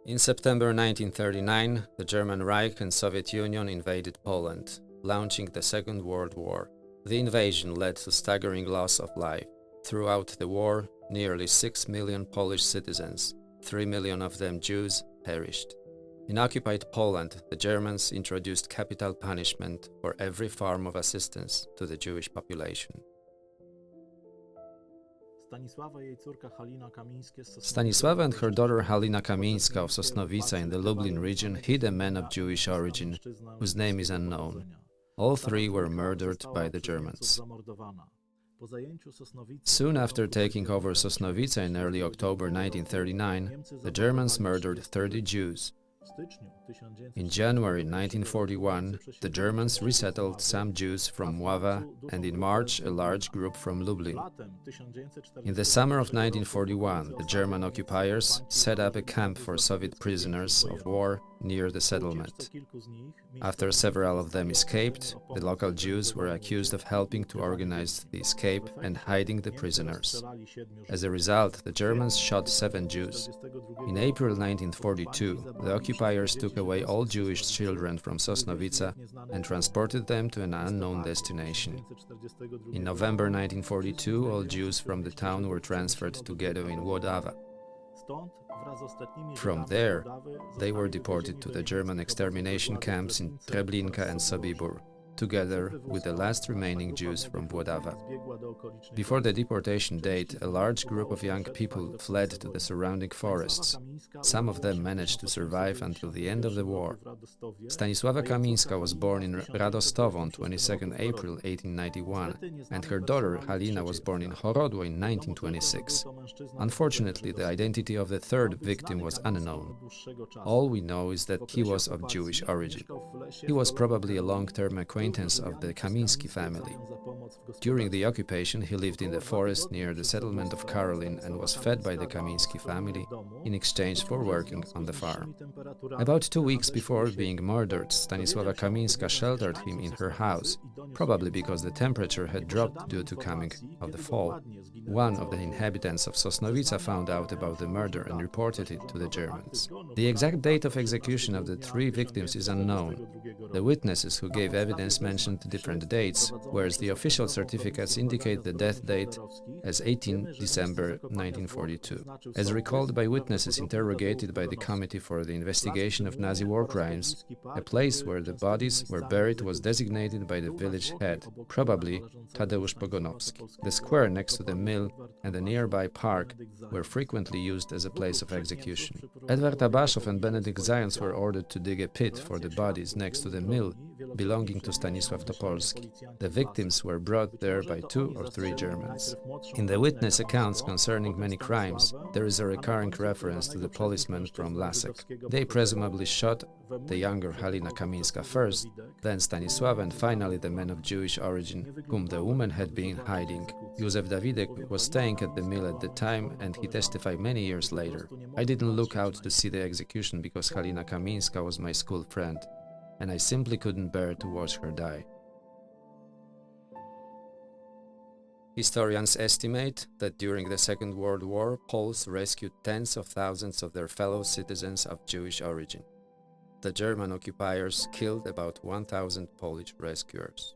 In September 1939, the German Reich and Soviet Union invaded Poland, launching the Second World War. The invasion led to staggering loss of life. Throughout the war, nearly 6 million Polish citizens, 3 million of them Jews, perished. In occupied Poland, the Germans introduced capital punishment for every form of assistance to the Jewish population. Stanisława and her daughter Halina Kamińska of Sosnowica in the Lublin region hid a man of Jewish origin, whose name is unknown. All three were murdered by the Germans. Soon after taking over Sosnowica in early October 1939, the Germans murdered 30 Jews. In January 1941, the Germans resettled some Jews from Włodawa and in March a large group from Lublin. In the summer of 1941, the German occupiers set up a camp for Soviet prisoners of war near the settlement. After several of them escaped, the local Jews were accused of helping to organize the escape and hiding the prisoners. As a result, the Germans shot 7 Jews. In April 1942, the occupiers took away all Jewish children from Sosnowica and transported them to an unknown destination. In November 1942, all Jews from the town were transferred to ghetto in Włodawa. From there, they were deported to the German extermination camps in Treblinka and Sobibór, together with the last remaining Jews from Włodawa. Before the deportation date, a large group of young people fled to the surrounding forests. Some of them managed to survive until the end of the war. Stanisława Kamińska was born in Radostowo on 22 April 1891, and her daughter Halina was born in Chorodło in 1926. Unfortunately, the identity of the third victim was unknown. All we know is that he was of Jewish origin. He was probably a long-term acquaintance of the Kamiński family. During the occupation, he lived in the forest near the settlement of Karolin and was fed by the Kamiński family in exchange for working on the farm. About 2 weeks before being murdered, Stanisława Kamińska sheltered him in her house, probably because the temperature had dropped due to coming of the fall. One of the inhabitants of Sosnowica found out about the murder and reported it to the Germans. The exact date of execution of the 3 victims is unknown. The witnesses who gave evidence mentioned different dates, whereas the official certificates indicate the death date as 18 December 1942. As recalled by witnesses interrogated by the Committee for the Investigation of Nazi War Crimes, a place where the bodies were buried was designated by the village head, probably Tadeusz Pogonowski. The square next to the mill and the nearby park were frequently used as a place of execution. Edward Tabaszow and Benedikt Zając were ordered to dig a pit for the bodies next to the mill belonging to Stanisław Topolski. The victims were brought there by 2 or 3 Germans. In the witness accounts concerning many crimes, there is a recurring reference to the policemen from Lasek. They presumably shot the younger Halina Kamińska first, then Stanisława, and finally the man of Jewish origin, whom the woman had been hiding. Józef Dawidek was staying at the mill at the time, and he testified many years later. I didn't look out to see the execution because Halina Kamińska was my school friend, and I simply couldn't bear to watch her die. Historians estimate that during the Second World War, Poles rescued tens of thousands of their fellow citizens of Jewish origin. The German occupiers killed about 1,000 Polish rescuers.